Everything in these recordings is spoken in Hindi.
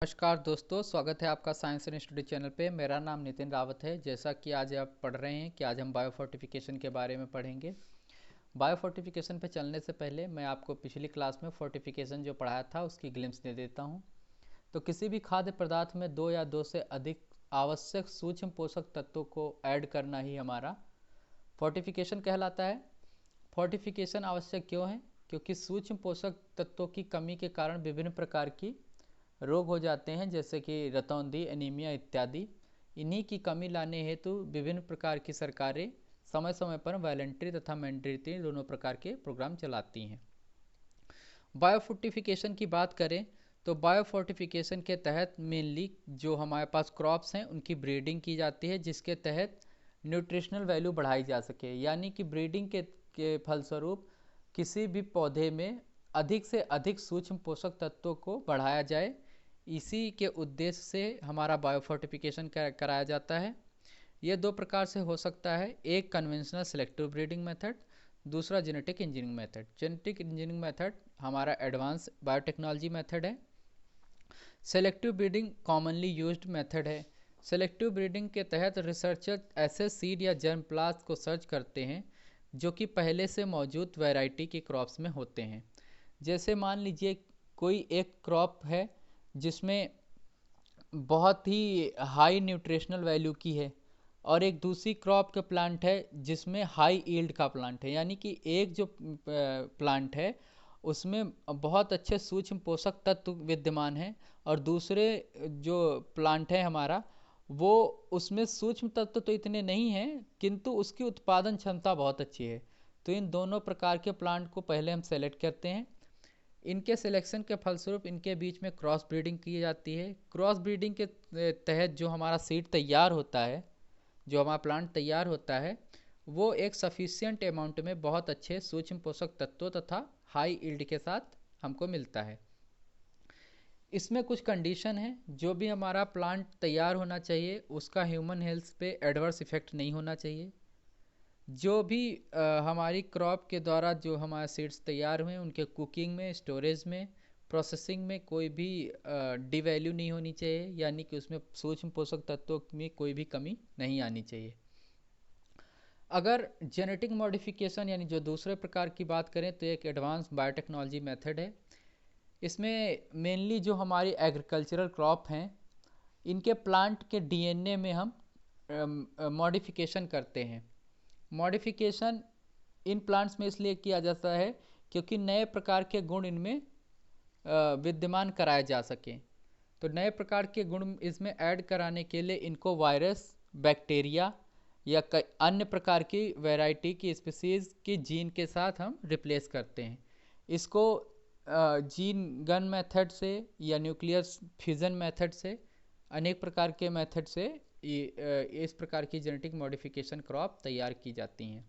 नमस्कार दोस्तों, स्वागत है आपका साइंस एंड स्टडी चैनल पे। मेरा नाम नितिन रावत है। जैसा कि आज आप पढ़ रहे हैं कि आज हम बायोफोर्टिफिकेशन के बारे में पढ़ेंगे। बायोफोर्टिफिकेशन पे चलने से पहले मैं आपको पिछली क्लास में फोर्टिफिकेशन जो पढ़ाया था उसकी ग्लिम्स दे देता हूँ। तो किसी भी खाद्य पदार्थ में दो या दो से अधिक आवश्यक सूक्ष्म पोषक तत्वों को ऐड करना ही हमारा फोर्टिफिकेशन कहलाता है। फोर्टिफिकेशन आवश्यक क्यों है? क्योंकि सूक्ष्म पोषक तत्वों की कमी के कारण विभिन्न प्रकार की रोग हो जाते हैं, जैसे कि रतौंधी, एनीमिया इत्यादि। इन्हीं की कमी लाने हेतु विभिन्न प्रकार की सरकारें समय समय पर वॉलंटरी तथा मैंडेटरी दोनों प्रकार के प्रोग्राम चलाती हैं। बायोफोर्टिफिकेशन की बात करें तो बायोफोर्टिफिकेशन के तहत मेनली जो हमारे पास क्रॉप्स हैं उनकी ब्रीडिंग की जाती है, जिसके तहत न्यूट्रिशनल वैल्यू बढ़ाई जा सके। यानी कि ब्रीडिंग के फलस्वरूप किसी भी पौधे में अधिक से अधिक सूक्ष्म पोषक तत्वों को बढ़ाया जाए। इसी के उद्देश्य से हमारा बायोफोर्टिफिकेशन कराया जाता है। ये दो प्रकार से हो सकता है, एक कन्वेंशनल सिलेक्टिव ब्रीडिंग मेथड, दूसरा genetic engineering method. Genetic engineering method हमारा एडवांस बायोटेक्नोलॉजी मेथड है। Selective breeding commonly used method है। सेलेक्टिव ब्रीडिंग के तहत रिसर्चर ऐसे सीड या जर्म प्लास्ट को सर्च करते हैं जो कि पहले से मौजूद वैरायटी के क्रॉप्स में होते हैं। जैसे मान लीजिए कोई एक क्रॉप है जिसमें बहुत ही हाई न्यूट्रिशनल वैल्यू की है, और एक दूसरी क्रॉप का प्लांट है जिसमें हाई यील्ड का प्लांट है। यानी कि एक जो प्लांट है उसमें बहुत अच्छे सूक्ष्म पोषक तत्व विद्यमान हैं, और दूसरे जो प्लांट है हमारा वो उसमें सूक्ष्म तत्व तो इतने नहीं हैं किंतु उसकी उत्पादन क्षमता बहुत अच्छी है। तो इन दोनों प्रकार के प्लांट को पहले हम सेलेक्ट करते हैं। इनके सिलेक्शन के फलस्वरूप इनके बीच में क्रॉस ब्रीडिंग की जाती है। क्रॉस ब्रीडिंग के तहत जो हमारा सीड तैयार होता है, जो हमारा प्लांट तैयार होता है, वो एक सफिशियंट अमाउंट में बहुत अच्छे सूक्ष्म पोषक तत्वों तथा हाई यील्ड के साथ हमको मिलता है। इसमें कुछ कंडीशन है, जो भी हमारा प्लांट तैयार होना चाहिए उसका ह्यूमन हेल्थ पे एडवर्स इफेक्ट नहीं होना चाहिए। जो भी हमारी क्रॉप के द्वारा जो हमारे सीड्स तैयार हुए उनके कुकिंग में, स्टोरेज में, प्रोसेसिंग में कोई भी डिवैल्यू नहीं होनी चाहिए। यानी कि उसमें सूक्ष्म पोषक तत्वों में कोई भी कमी नहीं आनी चाहिए। अगर जेनेटिक मॉडिफिकेशन यानी जो दूसरे प्रकार की बात करें तो एक एडवांस बायोटेक्नोलॉजी मेथड है। इसमें मेनली जो हमारी एग्रीकल्चरल क्रॉप हैं इनके प्लांट के डीएनए में हम मॉडिफिकेशन करते हैं। मॉडिफिकेशन इन प्लांट्स में इसलिए किया जाता है क्योंकि नए प्रकार के गुण इनमें विद्यमान कराए जा सकें। तो नए प्रकार के गुण इसमें ऐड कराने के लिए इनको वायरस, बैक्टीरिया या अन्य प्रकार की वैरायटी की स्पीसीज की जीन के साथ हम रिप्लेस करते हैं। इसको जीन गन मेथड से या न्यूक्लियर फ्यूजन मेथड से, अनेक प्रकार के मेथड से इस प्रकार की जेनेटिक मॉडिफिकेशन क्रॉप तैयार की जाती हैं।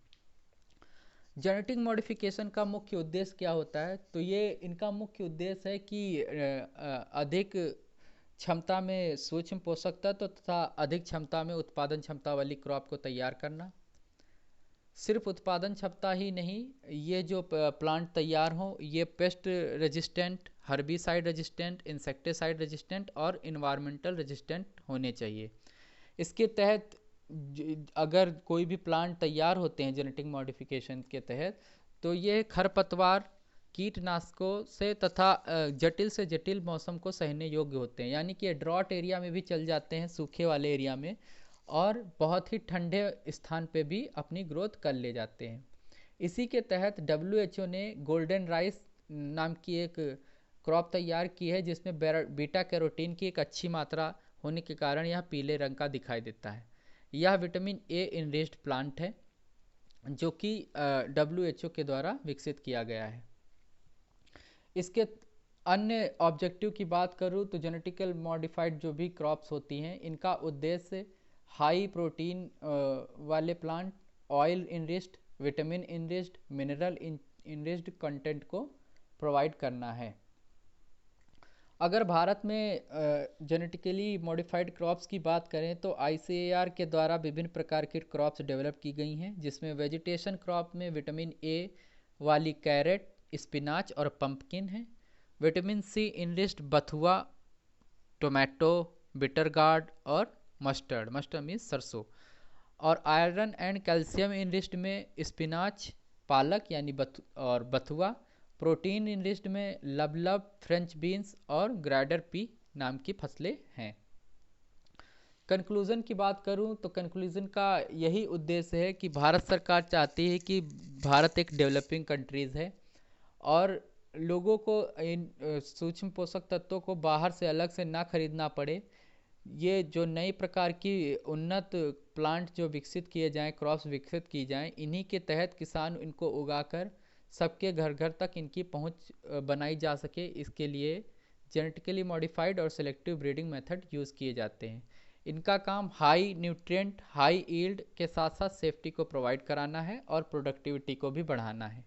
जेनेटिक मॉडिफिकेशन का मुख्य उद्देश्य क्या होता है? तो ये इनका मुख्य उद्देश्य है कि अधिक क्षमता में सूक्ष्म पोषक तत्व तथा अधिक क्षमता में उत्पादन क्षमता वाली क्रॉप को तैयार करना। सिर्फ उत्पादन क्षमता ही नहीं, ये जो प्लांट तैयार हो ये pest resistant, herbicide resistant, insecticide resistant और इन्वायरमेंटल रेजिस्टेंट होने चाहिए। इसके तहत अगर कोई भी प्लांट तैयार होते हैं जेनेटिक मॉडिफिकेशन के तहत, तो ये खरपतवार, कीटनाशकों से तथा जटिल से जटिल मौसम को सहने योग्य होते हैं। यानी कि ये ड्रॉट एरिया में भी चल जाते हैं, सूखे वाले एरिया में, और बहुत ही ठंडे स्थान पे भी अपनी ग्रोथ कर ले जाते हैं। इसी के तहत WHO ने गोल्डन राइस नाम की एक क्रॉप तैयार की है जिसमें बीटा कैरोटीन की एक अच्छी मात्रा होने के कारण यह पीले रंग का दिखाई देता है। यह विटामिन ए इनरिच्ड प्लांट है जो कि WHO के द्वारा विकसित किया गया है। इसके अन्य ऑब्जेक्टिव की बात करूँ तो जेनेटिकल मॉडिफाइड जो भी क्रॉप्स होती हैं इनका उद्देश्य हाई प्रोटीन वाले plant, oil enriched, vitamin enriched, mineral enriched content को प्रोवाइड करना है। अगर भारत में जेनेटिकली मॉडिफाइड क्रॉप्स की बात करें तो ICAR के द्वारा विभिन्न प्रकार की क्रॉप्स डेवलप की गई हैं, जिसमें वेजिटेशन क्रॉप में विटामिन ए वाली कैरेट, स्पिनाच और पंपकिन है। विटामिन सी इनरिच्ड बथुआ टोमेटो, बिटर गार्ड और मस्टर्ड, मस्टर्ड मीन्स सरसों। और आयरन एंड कैल्शियम इनरिच्ड में स्पिनाच, पालक यानी और बथुआ। प्रोटीन इनरिच्ड में लबलब, फ्रेंच बीन्स और ग्राडर पी नाम की फसलें हैं। कंक्लूज़न की बात करूं तो कंक्लूज़न का यही उद्देश्य है कि भारत सरकार चाहती है कि भारत एक डेवलपिंग कंट्रीज़ है और लोगों को इन सूक्ष्म पोषक तत्वों को बाहर से अलग से ना खरीदना पड़े। ये जो नई प्रकार की उन्नत प्लांट जो विकसित किए जाएं, क्रॉप्स विकसित की जाएं, इन्हीं के तहत किसान इनको उगाकर सबके घर घर तक इनकी पहुंच बनाई जा सके, इसके लिए जेनेटिकली मॉडिफाइड और सेलेक्टिव ब्रीडिंग मेथड यूज़ किए जाते हैं। इनका काम हाई न्यूट्रिएंट, हाई यील्ड के साथ साथ सेफ्टी को प्रोवाइड कराना है और प्रोडक्टिविटी को भी बढ़ाना है।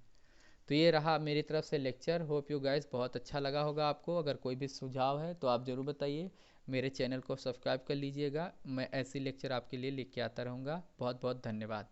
तो ये रहा मेरी तरफ से लेक्चर। होप यू गाइस बहुत अच्छा लगा होगा आपको। अगर कोई भी सुझाव है तो आप ज़रूर बताइए। मेरे चैनल को सब्सक्राइब कर लीजिएगा, मैं ऐसी लेक्चर आपके लिए लेके आता रहूँगा। बहुत बहुत धन्यवाद।